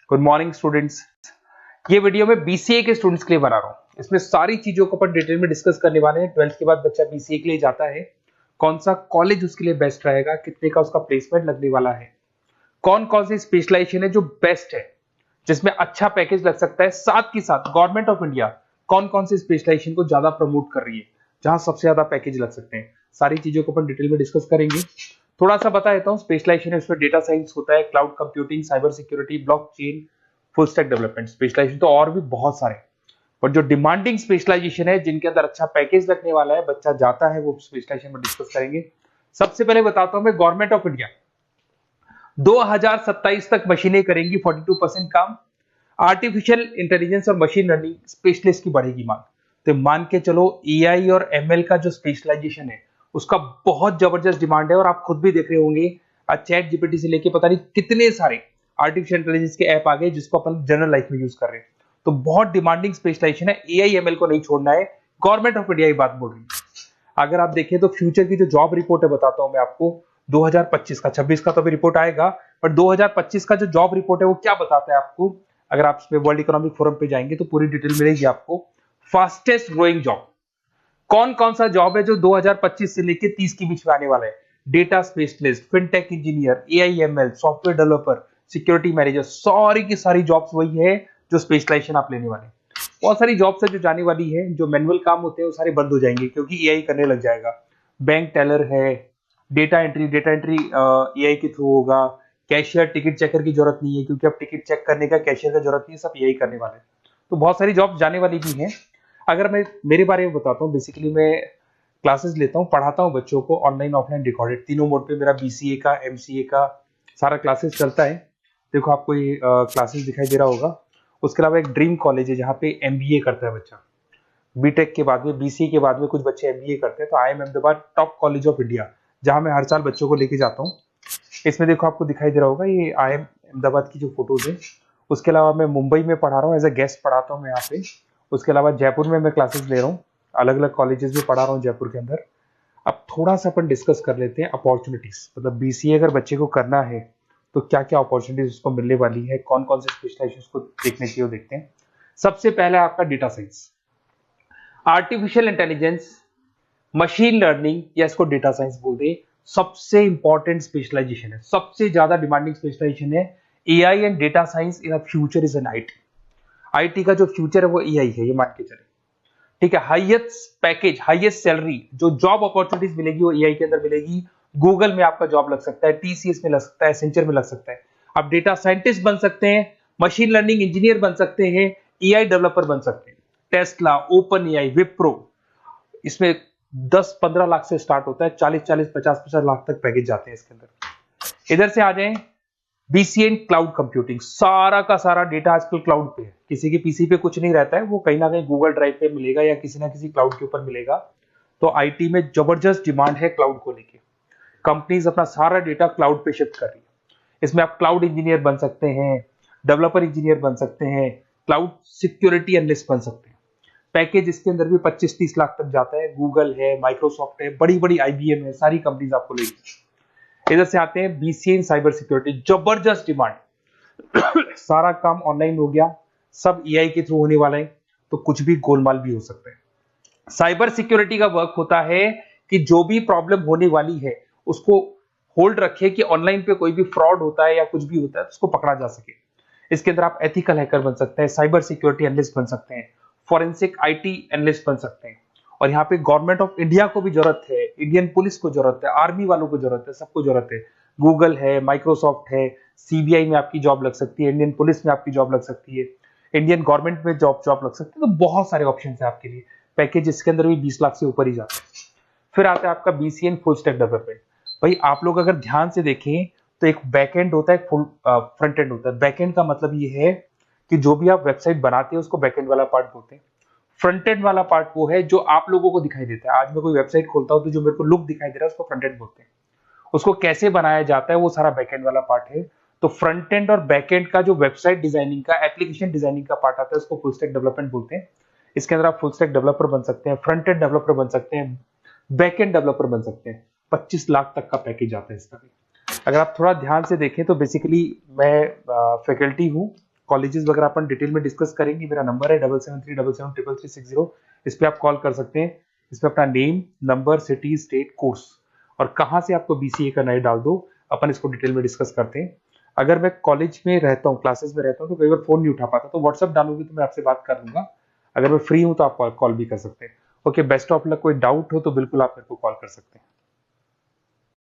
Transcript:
Good morning students. ये video मैं BCA के स्टूडेंट्स के लिए बना रहा हूँ। इसमें सारी चीजों को अपन डिटेल में डिस्कस करने वाले हैं। 12th के बाद बच्चा बीसीए के लिए जाता है, कौन सा कॉलेज उसके लिए बेस्ट रहेगा, कितने का उसका प्लेसमेंट लगने वाला है, कौन कौन सी स्पेशलाइजेशन है जो बेस्ट है, जिसमें अच्छा पैकेज लग सकता है, साथ के साथ गवर्नमेंट ऑफ इंडिया कौन कौन सी स्पेशलाइजेशन को ज्यादा प्रमोट कर रही है, जहां सबसे ज्यादा पैकेज लग सकते हैं। सारी चीजों को अपन डिटेल में डिस्कस करेंगे। थोड़ा सा बता देता हूँ, स्पेशलाइजेशन है उसमें डेटा साइंस होता है, cloud computing, cyber security, blockchain, full stack development. Specialization तो और भी बहुत सारे, पर जो डिमांडिंग स्पेशलाइजेशन है, जिनके अंदर अच्छा पैकेज लगने वाला है, बच्चा जाता है, वो स्पेशलाइजेशन में डिस्कस करेंगे। सबसे पहले बताता हूं मैं, गवर्नमेंट ऑफ इंडिया 2027 तक मशीनें करेंगी 42% काम। आर्टिफिशियल इंटेलिजेंस और मशीन लर्निंग स्पेशलिस्ट की बढ़ेगी मांग। तो मान के चलो एआई और एमएल का जो स्पेशलाइजेशन है उसका बहुत जबरदस्त डिमांड है। और आप खुद भी देख रहे होंगे, आज चैट जीपीटी से लेके पता नहीं कितने सारे आर्टिफिशियल इंटेलिजेंस के ऐप आ गए जिसको अपन जनरल लाइफ में यूज कर रहे हैं। तो बहुत डिमांडिंग स्पेशलाइजेशन है, एआई एमएल को नहीं छोड़ना है। गवर्नमेंट ऑफ इंडिया ये बात बोल रही है। अगर आप देखें तो फ्यूचर की जो जॉब रिपोर्ट है, बताता हूं मैं आपको 2025 का, 26 का तो अभी रिपोर्ट आएगा, पर 2025 का जो जॉब रिपोर्ट है वो क्या बताता है आपको। अगर आप इसमें वर्ल्ड इकोनॉमिक फोरम पे जाएंगे तो पूरी डिटेल मिलेगी आपको। फास्टेस्ट ग्रोइंग जॉब कौन कौन सा जॉब है जो 2025 से लेके 30 के बीच में आने वाला है। Data specialist, fintech engineer, AIML, software developer, security manager, सारी की सारी जॉब्स वही है जो स्पेशलाइजेशन आप लेने वाले हैं। बहुत सारी जॉब्स है जो जाने वाली है, जो मैनुअल काम होते हैं वो सारे बंद हो जाएंगे क्योंकि एआई करने लग जाएगा। बैंक टेलर है, डेटा एंट्री एआई के थ्रू होगा। कैशियर, टिकट चेकर की जरूरत नहीं है क्योंकि अब टिकट चेक करने का कैशियर का जरूरत नहीं है, सब एआई करने वाले हैं। तो बहुत सारी जॉब जाने वाली भी हैं। अगर मैं मेरे बारे में बताता हूँ, बेसिकली मैं क्लासेस लेता हूँ, पढ़ाता हूँ बच्चों को, ऑनलाइन ऑफलाइन रिकॉर्डेड, तीनों मोड पे मेरा बीसीए का, एमसीए का सारा क्लासेस चलता है। देखो आपको ये क्लासेस दिखाई दे रहा होगा। उसके अलावा एक ड्रीम कॉलेज है जहाँ पे एमबीए करता है बच्चा। बीटेक के बाद में, बीसीए के बाद में कुछ बच्चे एमबीए करते हैं। तो I am Ahmedabad top college of India, जहाँ मैं हर साल बच्चों को लेके जाता हूँ। इसमें देखो आपको दिखाई दे रहा होगा, ये आई एम अहमदाबाद की जो फोटोज है। उसके अलावा मैं मुंबई में पढ़ा रहा हूँ, एज अ गेस्ट पढ़ाता हूँ मैं यहाँ पे। उसके अलावा जयपुर में मैं क्लासेस ले रहा हूँ, अलग अलग कॉलेजेस में पढ़ा रहा हूँ जयपुर के अंदर। अब थोड़ा सा अपन डिस्कस कर लेते हैं अपॉर्चुनिटीज, मतलब बीसीए अगर बच्चे को करना है तो क्या क्या अपॉर्चुनिटीज उसको मिलने वाली है, कौन कौन से स्पेशलाइजेशन को देखने चाहिए, देखते हैं। सबसे पहला आपका data science, artificial intelligence, machine learning, या इसको डेटा साइंस बोल दे, सबसे इंपॉर्टेंट स्पेशलाइजेशन है, सबसे ज्यादा डिमांडिंग स्पेशलाइजेशन है। AI and data science in future is an IT. IT का जो फ्यूचर है वो एआई है, ये मान के चले। ठीक है, हाईएस्ट पैकेज, हाईएस्ट सैलरी, जो जॉब अपॉर्चुनिटीज मिलेगी वो एआई के अंदर मिलेगी। गूगल में आपका जॉब लग सकता है, टीसीएस में लग सकता है, एसेंचर में लग सकता है। आप डेटा साइंटिस्ट बन सकते हैं, मशीन लर्निंग इंजीनियर बन सकते हैं, एआई डेवलपर बन सकते हैं। टेस्ला, ओपन एआई, विप्रो, इसमें 10-15 लाख से स्टार्ट होता है, 40-40, 50-50 लाख तक पैकेज जाते हैं इसके अंदर। इधर से आ जाएं, बीसीए इन क्लाउड कंप्यूटिंग, सारा का सारा डेटा आजकल क्लाउड पे है, किसी के पीसी पे कुछ नहीं रहता है, वो कहीं ना कहीं गूगल ड्राइव पे मिलेगा या किसी ना किसी क्लाउड के ऊपर मिलेगा। तो आईटी में जबरदस्त डिमांड है क्लाउड को लेके। कंपनीज अपना सारा डेटा क्लाउड पे शिफ्ट कर रही है। इसमें आप क्लाउड इंजीनियर बन सकते हैं, डेवलपर इंजीनियर बन सकते हैं, क्लाउड सिक्योरिटी एनालिस्ट बन सकते हैं। पैकेज इसके अंदर भी 25-30 लाख तक जाता है। गूगल है, माइक्रोसॉफ्ट है, बड़ी बड़ी आईबीएम है, सारी कंपनीज आपको लेगी। इधर से आते हैं बीसीए इन साइबर सिक्योरिटी, जबरदस्त डिमांड। सारा काम ऑनलाइन हो गया, सब एआई के थ्रू होने वाला है, तो कुछ भी गोलमाल भी हो सकता है। साइबर सिक्योरिटी का वर्क होता है कि जो भी प्रॉब्लम होने वाली है उसको होल्ड रखे कि ऑनलाइन पे कोई भी फ्रॉड होता है या कुछ भी होता है तो उसको पकड़ा जा सके। इसके अंदर आप एथिकल हैकर बन सकते हैं, साइबर सिक्योरिटी एनालिस्ट बन सकते हैं, फॉरेंसिक आईटी एनालिस्ट बन सकते हैं। और यहाँ पे गवर्नमेंट ऑफ इंडिया को भी जरूरत है, इंडियन पुलिस को जरूरत है, आर्मी वालों को जरूरत है, सबको जरूरत है। गूगल है, माइक्रोसॉफ्ट है, सीबीआई में आपकी जॉब लग सकती है, इंडियन पुलिस में आपकी जॉब लग सकती है, इंडियन गवर्नमेंट में जॉब लग सकती है। तो बहुत सारे ऑप्शन है आपके लिए। पैकेज इसके अंदर भी 20 लाख से ऊपर ही जाता है। फिर आता है आपका BCA in full stack development. भाई आप लोग अगर ध्यान से देखें तो एक बैक एंड होता है, एक फुल फ्रंट एंड होता है। बैक एंड का मतलब ये है कि जो भी आप वेबसाइट बनाते हैं उसको बैक एंड वाला पार्ट बोलते हैं। फ्रंट एंड वाला पार्ट वो है जो आप लोगों को दिखाई देता है। आज मैं कोई वेबसाइट खोलता हूं तो जो मेरे को लुक दिखाई दे रहा है उसको फ्रंट एंड बोलते हैं। उसको कैसे बनाया जाता है वो सारा बैक एंड वाला पार्ट है। तो फ्रंट एंड और बैक एंड का जो वेबसाइट डिजाइनिंग का, एप्लीकेशन डिजाइनिंग का पार्ट आता है उसको फुल स्टैक डेवलपमेंट बोलते हैं। इसके अंदर आप फुल स्टैक डेवलपर बन सकते हैं, फ्रंट एंड डेवलपर बन सकते हैं, बैक एंड डेवलपर बन सकते हैं। 25 लाख तक का पैकेज आता है इसका भी। अगर आप थोड़ा ध्यान से देखें तो बेसिकली मैं फैकल्टी हूँ कॉलेजेस वगैरह अपन डिटेल में डिस्कस करेंगे। मेरा नंबर है 7737773360। इस पे आप कॉल कर सकते हैं। इसमें अपना name, number, city, state, course और कहाँ से आपको बीसीए करना है डाल दो, अपन इसको डिटेल में डिस्कस करते हैं। अगर मैं कॉलेज में रहता हूँ, क्लासेस में रहता हूँ, तो कई बार फोन नहीं उठा पाता, तो व्हाट्सअप डालूंगी तो मैं आपसे बात कर लूंगा। अगर मैं फ्री हूँ तो आप कॉल भी कर सकते हैं। Okay, best of luck. कोई डाउट हो तो बिल्कुल आप मेरे को कॉल कर सकते हैं।